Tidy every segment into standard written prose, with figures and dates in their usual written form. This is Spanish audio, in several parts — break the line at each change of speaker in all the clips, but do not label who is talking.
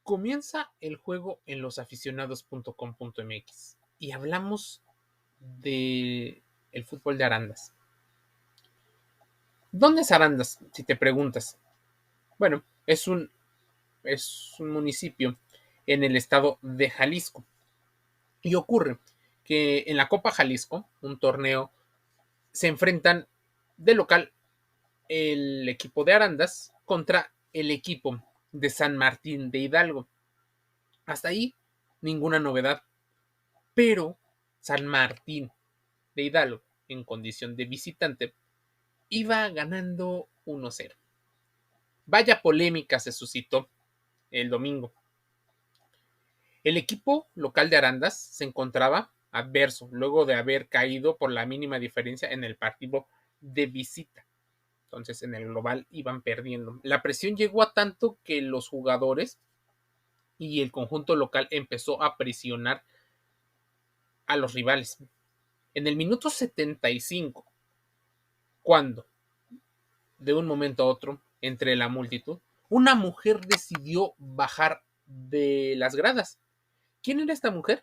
Comienza el juego en losaficionados.com.mx y hablamos de el fútbol de Arandas. ¿Dónde es Arandas? Si te preguntas. Bueno, es un municipio en el estado de Jalisco. Y ocurre que en la Copa Jalisco, un torneo, se enfrentan de local el equipo de Arandas contra el equipo de San Martín de Hidalgo. Hasta ahí, ninguna novedad. Pero San Martín de Hidalgo, en condición de visitante, iba ganando 1-0. Vaya polémica se suscitó el domingo. El equipo local de Arandas se encontraba adverso luego de haber caído por la mínima diferencia en el partido de visita. Entonces en el global iban perdiendo. La presión llegó a tanto que los jugadores y el conjunto local empezó a presionar a los rivales. En el minuto 75, cuando de un momento a otro, entre la multitud, una mujer decidió bajar de las gradas. ¿Quién era esta mujer?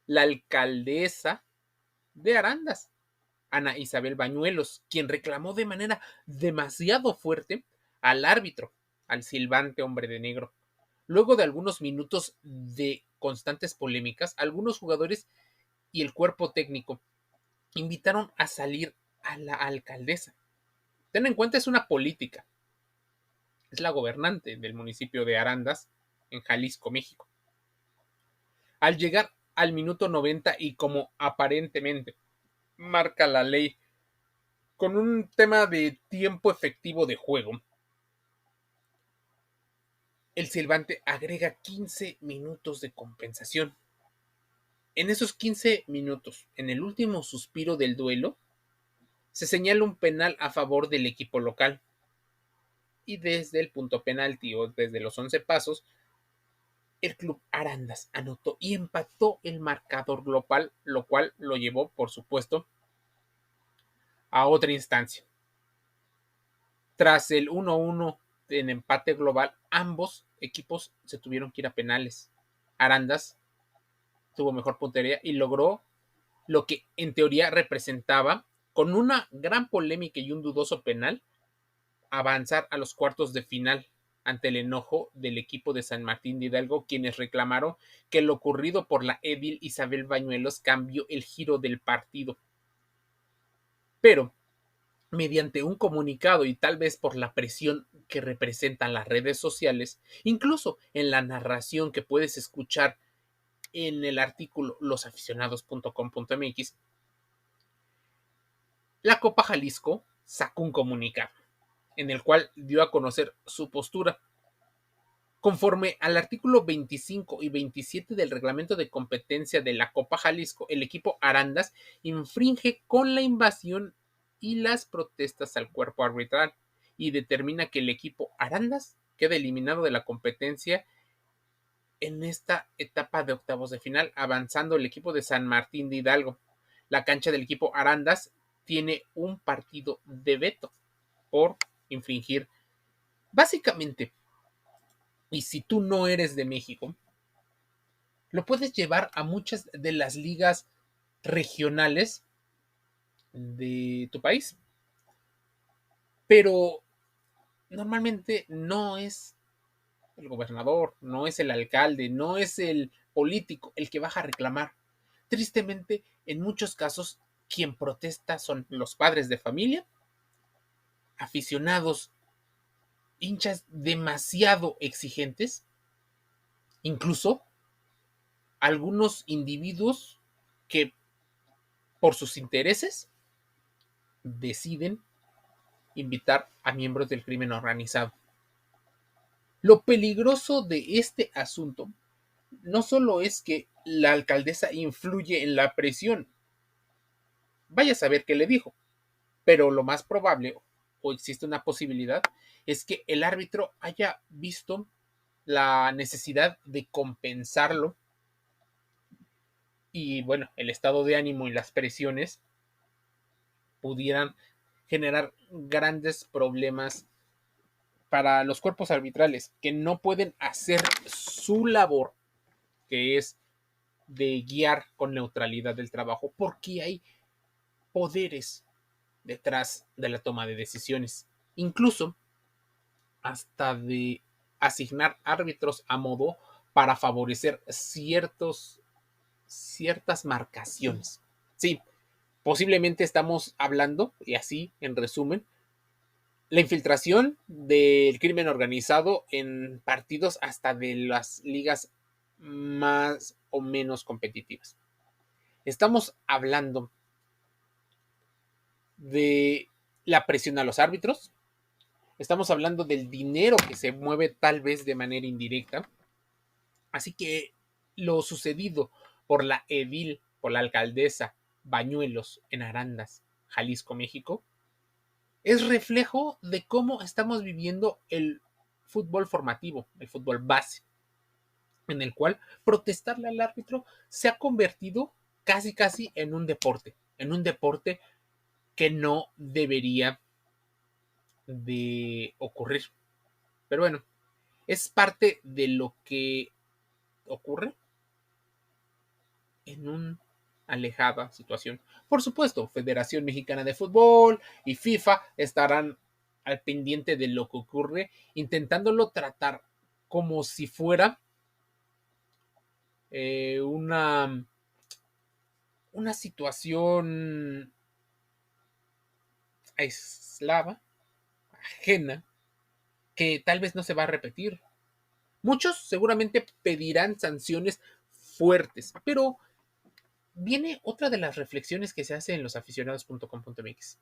La alcaldesa de Arandas, Ana Isabel Bañuelos, quien reclamó de manera demasiado fuerte al árbitro, al silbante hombre de negro. Luego de algunos minutos de constantes polémicas, algunos jugadores y el cuerpo técnico invitaron a salir a la alcaldesa. Ten en cuenta, es una política, es la gobernante del municipio de Arandas, en Jalisco, México. Al llegar al minuto 90 y como aparentemente marca la ley, con un tema de tiempo efectivo de juego, el silbante agrega 15 minutos de compensación. En esos 15 minutos, en el último suspiro del duelo, se señala un penal a favor del equipo local. Y desde el punto penalti o desde los 11 pasos, el club Arandas anotó y empató el marcador global, lo cual lo llevó, por supuesto, a otra instancia. Tras el 1-1 en empate global, ambos equipos se tuvieron que ir a penales. Arandas tuvo mejor puntería y logró lo que en teoría representaba, con una gran polémica y un dudoso penal, avanzar a los cuartos de final ante el enojo del equipo de San Martín de Hidalgo, quienes reclamaron que lo ocurrido por la edil Isabel Bañuelos cambió el giro del partido. Pero, mediante un comunicado y tal vez por la presión que representan las redes sociales, incluso en la narración que puedes escuchar en el artículo losaficionados.com.mx, la Copa Jalisco sacó un comunicado en el cual dio a conocer su postura. Conforme al artículo 25 y 27 del reglamento de competencia de la Copa Jalisco, el equipo Arandas infringe con la invasión y las protestas al cuerpo arbitral y determina que el equipo Arandas queda eliminado de la competencia en esta etapa de octavos de final, avanzando el equipo de San Martín de Hidalgo. La cancha del equipo Arandas tiene un partido de veto por infringir. Básicamente, y si tú no eres de México, lo puedes llevar a muchas de las ligas regionales de tu país, pero normalmente no es el gobernador, no es el alcalde, no es el político el que baja a reclamar. Tristemente, en muchos casos, quien protesta son los padres de familia, aficionados, hinchas demasiado exigentes, incluso algunos individuos que por sus intereses deciden invitar a miembros del crimen organizado. Lo peligroso de este asunto no solo es que la alcaldesa influye en la presión, vaya a saber qué le dijo, pero lo más probable, o existe una posibilidad, es que el árbitro haya visto la necesidad de compensarlo y bueno, el estado de ánimo y las presiones pudieran generar grandes problemas para los cuerpos arbitrales que no pueden hacer su labor, que es de guiar con neutralidad el trabajo, porque hay poderes detrás de la toma de decisiones, incluso hasta de asignar árbitros a modo para favorecer ciertas marcaciones. Sí, posiblemente estamos hablando, y así en resumen, la infiltración del crimen organizado en partidos hasta de las ligas más o menos competitivas. Estamos hablando de la presión a los árbitros, estamos hablando del dinero que se mueve tal vez de manera indirecta. Así que lo sucedido por la edil, por la alcaldesa Bañuelos en Arandas, Jalisco, México, es reflejo de cómo estamos viviendo el fútbol formativo, el fútbol base, en el cual protestarle al árbitro se ha convertido casi en un deporte que no debería de ocurrir. Pero bueno, es parte de lo que ocurre en una alejada situación. Por supuesto, Federación Mexicana de Fútbol y FIFA estarán al pendiente de lo que ocurre, intentándolo tratar como si fuera eh, una, una situación aislada, ajena, que tal vez no se va a repetir. Muchos seguramente pedirán sanciones fuertes, pero viene otra de las reflexiones que se hace en losaficionados.com.mx.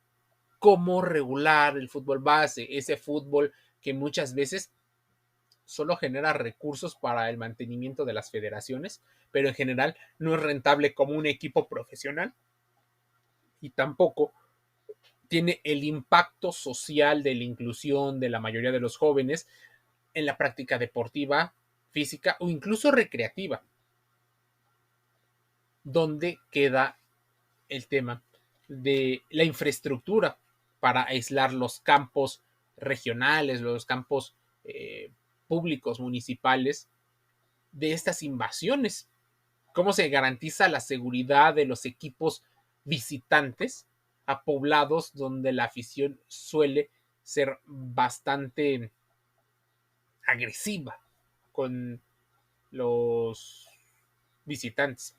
Cómo regular el fútbol base, ese fútbol que muchas veces solo genera recursos para el mantenimiento de las federaciones, pero en general no es rentable como un equipo profesional y tampoco tiene el impacto social de la inclusión de la mayoría de los jóvenes en la práctica deportiva, física o incluso recreativa. ¿Dónde queda el tema de la infraestructura para aislar los campos regionales, los campos públicos, municipales, de estas invasiones? ¿Cómo se garantiza la seguridad de los equipos visitantes a poblados donde la afición suele ser bastante agresiva con los visitantes?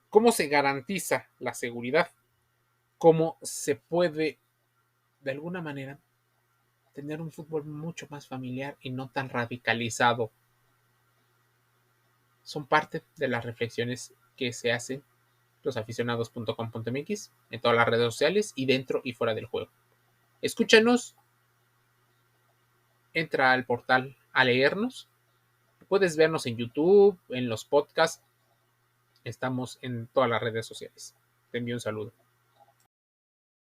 ¿Cómo se garantiza la seguridad? ¿Cómo se puede, de alguna manera, tener un fútbol mucho más familiar y no tan radicalizado? Son parte de las reflexiones que se hacen losaficionados.com.mx en todas las redes sociales y dentro y fuera del juego. Escúchanos, entra al portal a leernos. Puedes vernos en YouTube, en los podcasts. Estamos en todas las redes sociales. Te envío un saludo.